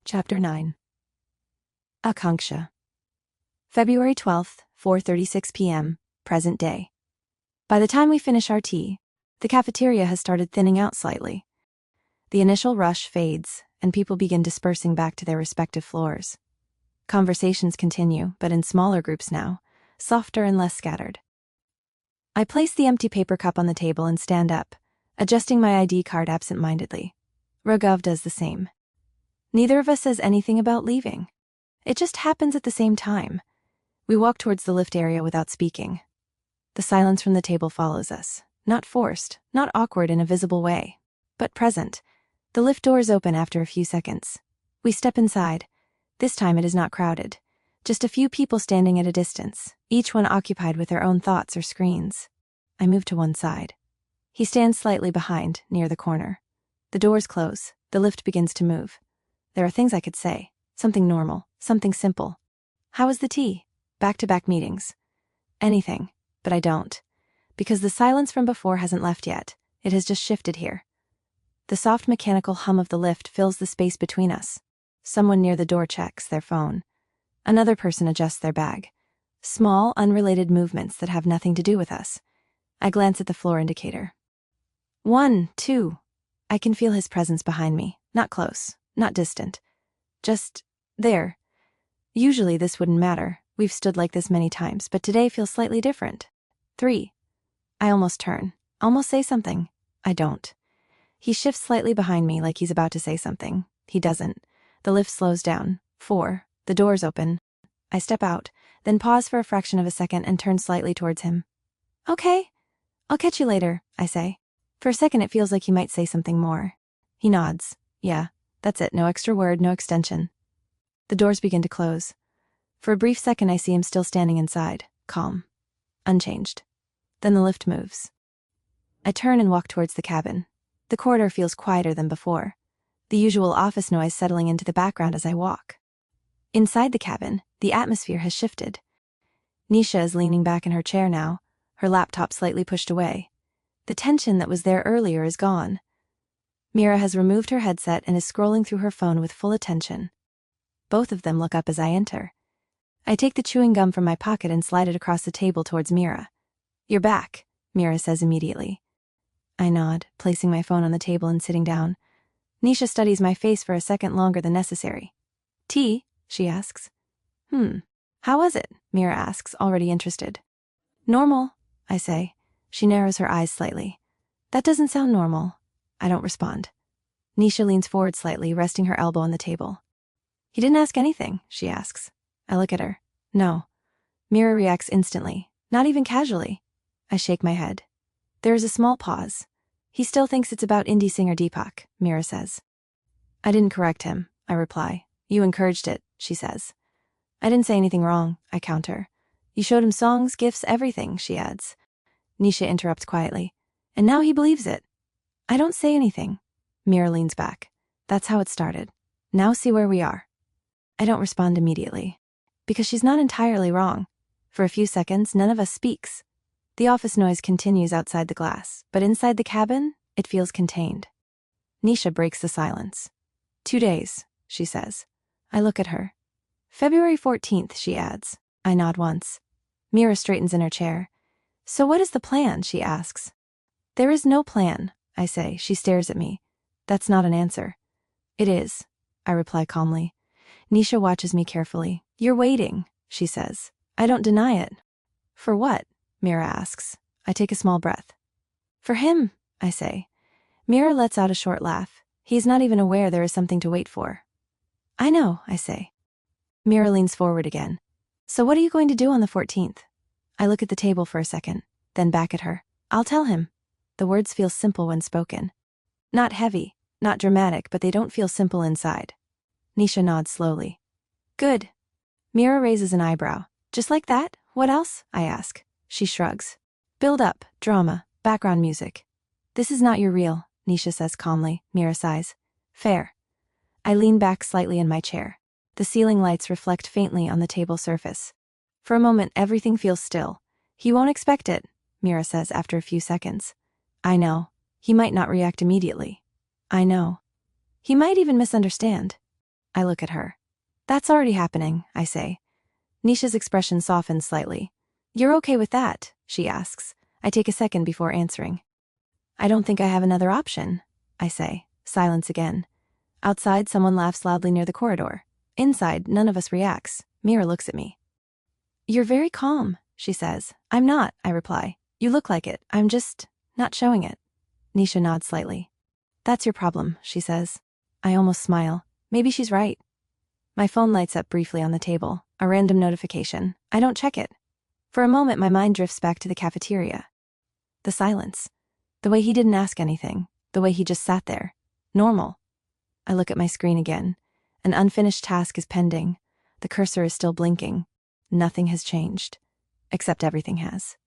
Chapter 9. AKANKSHA. February 12th, 4:36 p.m., present day. By the time we finish our tea, the cafeteria has started thinning out slightly. The initial rush fades, and people begin dispersing back to their respective floors. Conversations continue, but in smaller groups now, softer and less scattered. I place the empty paper cup on the table and stand up, adjusting my ID card absent-mindedly. Raghav does the same. Neither of us says anything about leaving. It just happens at the same time. We walk towards the lift area without speaking. The silence from the table follows us, not forced, not awkward in a visible way, but present. The lift doors open after a few seconds. We step inside. This time it is not crowded. Just a few people standing at a distance, each one occupied with their own thoughts or screens. I move to one side. He stands slightly behind, near the corner. The doors close. The lift begins to move. There are things I could say. Something normal. Something simple. How was the tea? Back-to-back meetings. Anything. But I don't. Because the silence from before hasn't left yet. It has just shifted here. The soft mechanical hum of the lift fills the space between us. Someone near the door checks their phone. Another person adjusts their bag. Small, unrelated movements that have nothing to do with us. I glance at the floor indicator. 1, 2. I can feel his presence behind me. Not close. Not distant. Just there. Usually this wouldn't matter. We've stood like this many times, but today feels slightly different. 3. I almost turn. Almost say something. I don't. He shifts slightly behind me like he's about to say something. He doesn't. The lift slows down. 4. The doors open. I step out, then pause for a fraction of a second and turn slightly towards him. Okay. I'll catch you later, I say. For a second it feels like he might say something more. He nods. Yeah. That's it, no extra word, no extension. The doors begin to close. For a brief second I see him still standing inside, calm, unchanged. Then the lift moves. I turn and walk towards the cabin. The corridor feels quieter than before, the usual office noise settling into the background as I walk. Inside the cabin, the atmosphere has shifted. Nisha is leaning back in her chair now, her laptop slightly pushed away. The tension that was there earlier is gone. Mira has removed her headset and is scrolling through her phone with full attention. Both of them look up as I enter. I take the chewing gum from my pocket and slide it across the table towards Mira. You're back, Mira says immediately. I nod, placing my phone on the table and sitting down. Nisha studies my face for a second longer than necessary. Tea? She asks. How was it? Mira asks, already interested. Normal, I say. She narrows her eyes slightly. That doesn't sound normal. I don't respond. Nisha leans forward slightly, resting her elbow on the table. He didn't ask anything, she asks. I look at her. No. Mira reacts instantly, not even casually. I shake my head. There is a small pause. He still thinks it's about indie singer Deepak, Mira says. I didn't correct him, I reply. You encouraged it, she says. I didn't say anything wrong, I counter. You showed him songs, gifts, everything, she adds. Nisha interrupts quietly. And now he believes it. I don't say anything. Mira leans back. That's how it started. Now see where we are. I don't respond immediately. Because she's not entirely wrong. For a few seconds, none of us speaks. The office noise continues outside the glass, but inside the cabin, it feels contained. Nisha breaks the silence. 2 days, she says. I look at her. February 14th, she adds. I nod once. Mira straightens in her chair. So what is the plan, she asks. There is no plan, I say. She stares at me. That's not an answer. It is, I reply calmly. Nisha watches me carefully. You're waiting, she says. I don't deny it. For what? Mira asks. I take a small breath. For him, I say. Mira lets out a short laugh. He's not even aware there is something to wait for. I know, I say. Mira leans forward again. So what are you going to do on the 14th? I look at the table for a second, then back at her. I'll tell him. The words feel simple when spoken. Not heavy, not dramatic, but they don't feel simple inside. Nisha nods slowly. Good. Mira raises an eyebrow. Just like that? What else? I ask. She shrugs. Build up, drama, background music. This is not your real, Nisha says calmly. Mira sighs. Fair. I lean back slightly in my chair. The ceiling lights reflect faintly on the table surface. For a moment, everything feels still. He won't expect it, Mira says after a few seconds. I know. He might not react immediately. I know. He might even misunderstand. I look at her. That's already happening, I say. Nisha's expression softens slightly. You're okay with that? She asks. I take a second before answering. I don't think I have another option, I say. Silence again. Outside, someone laughs loudly near the corridor. Inside, none of us reacts. Mira looks at me. You're very calm, she says. I'm not, I reply. You look like it. I'm just not showing it. Nisha nods slightly. That's your problem, she says. I almost smile. Maybe she's right. My phone lights up briefly on the table. A random notification. I don't check it. For a moment, my mind drifts back to the cafeteria. The silence. The way he didn't ask anything. The way he just sat there. Normal. I look at my screen again. An unfinished task is pending. The cursor is still blinking. Nothing has changed. Except everything has.